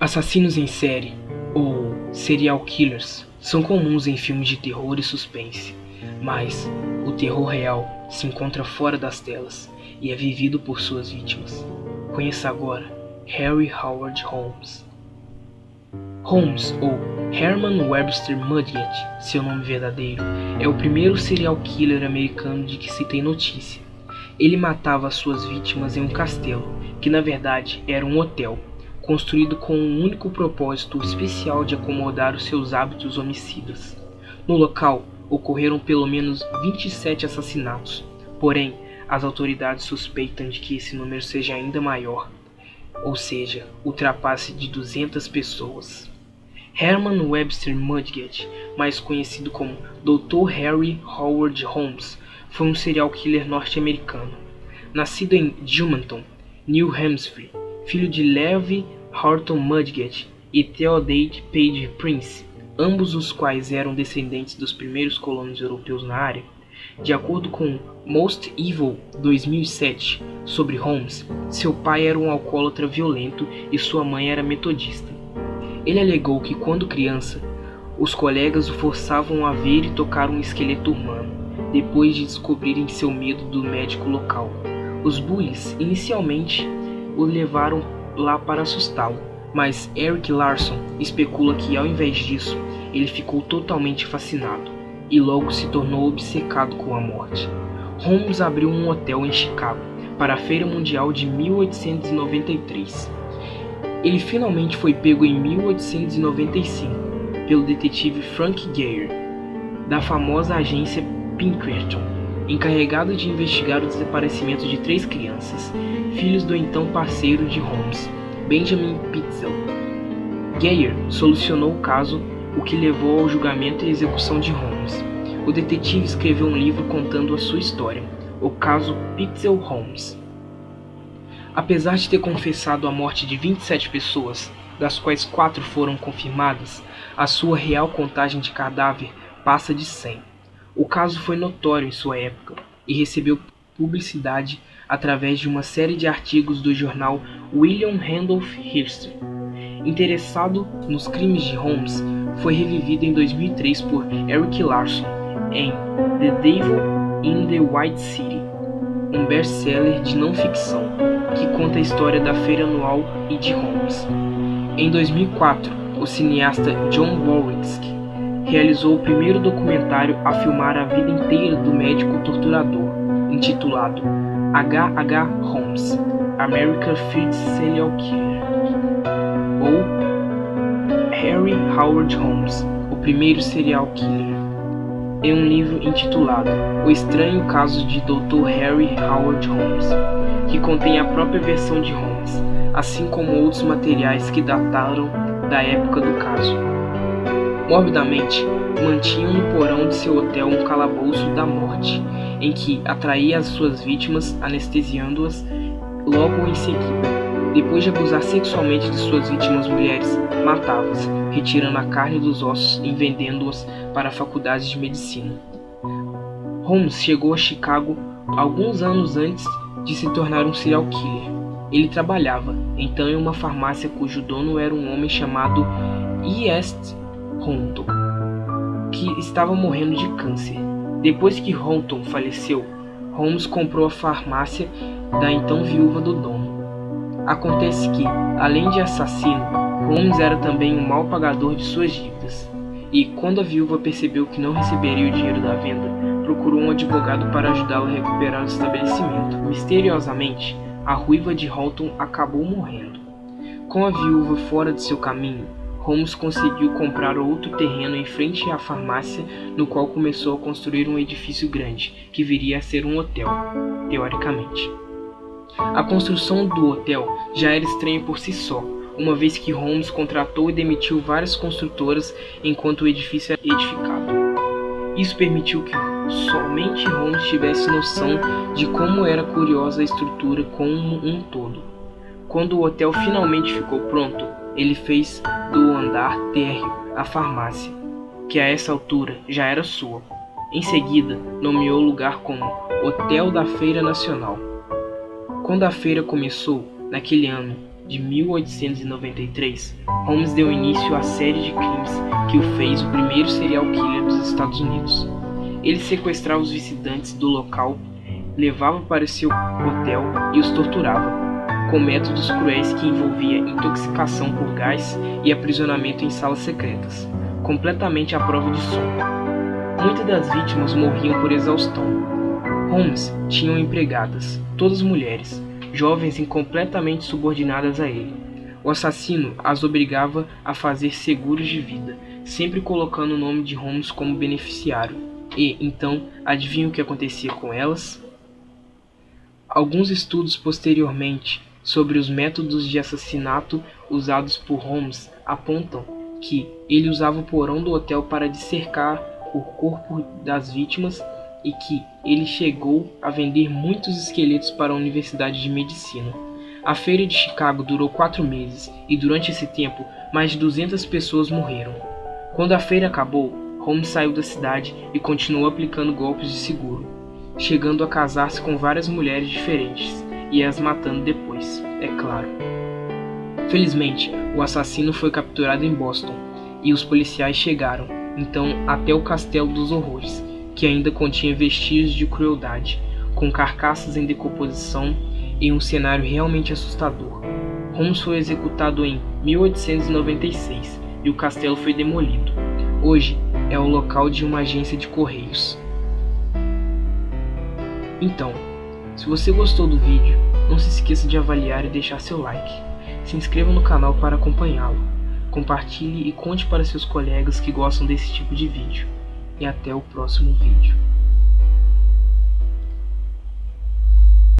Assassinos em série, ou serial killers, são comuns em filmes de terror e suspense, mas o terror real se encontra fora das telas e é vivido por suas vítimas. Conheça agora Harry Howard Holmes. Holmes, ou Herman Webster Mudgett, seu nome verdadeiro, é o primeiro serial killer americano de que se tem notícia. Ele matava suas vítimas em um castelo, que na verdade era um hotel, construído com um único propósito especial de acomodar os seus hábitos homicidas. No local, ocorreram pelo menos 27 assassinatos, porém, as autoridades suspeitam de que esse número seja ainda maior, ou seja, ultrapasse de 200 pessoas. Herman Webster Mudgett, mais conhecido como Dr. Harry Howard Holmes, foi um serial killer norte-americano. Nascido em Gilmanton, New Hampshire, filho de Levi Horton Mudgett e Theodate Page Prince, ambos os quais eram descendentes dos primeiros colonos europeus na área. De acordo com Most Evil 2007 sobre Holmes, seu pai era um alcoólatra violento e sua mãe era metodista. Ele alegou que, quando criança, os colegas o forçavam a ver e tocar um esqueleto humano, depois de descobrirem seu medo do médico local. Os bullies inicialmente o levaram lá para assustá-lo, mas Erik Larson especula que, ao invés disso, ele ficou totalmente fascinado e logo se tornou obcecado com a morte. Holmes abriu um hotel em Chicago para a Feira Mundial de 1893. Ele finalmente foi pego em 1895 pelo detetive Frank Geyer, da famosa agência Pinkerton, encarregado de investigar o desaparecimento de 3 crianças, filhos do então parceiro de Holmes, Benjamin Pitezel. Geyer solucionou o caso, o que levou ao julgamento e execução de Holmes. O detetive escreveu um livro contando a sua história, o caso Pitezel-Holmes. Apesar de ter confessado a morte de 27 pessoas, das quais 4 foram confirmadas, a sua real contagem de cadáver passa de 100. O caso foi notório em sua época e recebeu publicidade através de uma série de artigos do jornal William Randolph Hearst. Interessado nos crimes de Holmes, foi revivido em 2003 por Erik Larson em The Devil in the White City, um best-seller de não-ficção que conta a história da feira anual e de Holmes. Em 2004, o cineasta John Borwick realizou o primeiro documentário a filmar a vida inteira do médico torturador, intitulado H.H. Holmes, America's First Serial Killer, ou Harry Howard Holmes, o primeiro serial killer, em um livro intitulado O Estranho Caso de Dr. Harry Howard Holmes, que contém a própria versão de Holmes, assim como outros materiais que dataram da época do caso. Morbidamente, mantinham no porão de seu hotel um calabouço da morte, em que atraía as suas vítimas, anestesiando-as logo em seguida. Depois de abusar sexualmente de suas vítimas mulheres, matava-as, retirando a carne dos ossos e vendendo-as para faculdades de medicina. Holmes chegou a Chicago alguns anos antes de se tornar um serial killer. Ele trabalhava, então, em uma farmácia cujo dono era um homem chamado E.S. Honton, que estava morrendo de câncer. Depois que Honton faleceu, Holmes comprou a farmácia da então viúva do dono. Acontece que, além de assassino, Holmes era também um mau pagador de suas dívidas. E, quando a viúva percebeu que não receberia o dinheiro da venda, procurou um advogado para ajudá-lo a recuperar o estabelecimento. Misteriosamente, a ruiva de Honton acabou morrendo. Com a viúva fora de seu caminho, Holmes conseguiu comprar outro terreno em frente à farmácia, no qual começou a construir um edifício grande, que viria a ser um hotel, teoricamente. A construção do hotel já era estranha por si só, uma vez que Holmes contratou e demitiu várias construtoras enquanto o edifício era edificado. Isso permitiu que somente Holmes tivesse noção de como era curiosa a estrutura como um todo. Quando o hotel finalmente ficou pronto, ele fez do andar térreo a farmácia, que a essa altura já era sua. Em seguida, nomeou o lugar como Hotel da Feira Nacional. Quando a feira começou, naquele ano, de 1893, Holmes deu início à série de crimes que o fez o primeiro serial killer dos Estados Unidos. Ele sequestrava os visitantes do local, levava para seu hotel e os torturava, com métodos cruéis que envolvia intoxicação por gás e aprisionamento em salas secretas, completamente à prova de som. Muitas das vítimas morriam por exaustão. Holmes tinha empregadas, todas mulheres, jovens e completamente subordinadas a ele. O assassino as obrigava a fazer seguros de vida, sempre colocando o nome de Holmes como beneficiário. E, então, adivinha o que acontecia com elas? Alguns estudos posteriormente sobre os métodos de assassinato usados por Holmes apontam que ele usava o porão do hotel para dissecar o corpo das vítimas e que ele chegou a vender muitos esqueletos para a Universidade de Medicina. A feira de Chicago durou 4 meses e durante esse tempo mais de 200 pessoas morreram. Quando a feira acabou, Holmes saiu da cidade e continuou aplicando golpes de seguro, chegando a casar-se com várias mulheres diferentes e as matando depois, é claro. Felizmente, o assassino foi capturado em Boston e os policiais chegaram, então, até o Castelo dos Horrores, que ainda continha vestígios de crueldade, com carcaças em decomposição e um cenário realmente assustador. Holmes foi executado em 1896 e o castelo foi demolido. Hoje é o local de uma agência de correios. Então, se você gostou do vídeo, não se esqueça de avaliar e deixar seu like. Se inscreva no canal para acompanhá-lo. Compartilhe e conte para seus colegas que gostam desse tipo de vídeo. E até o próximo vídeo.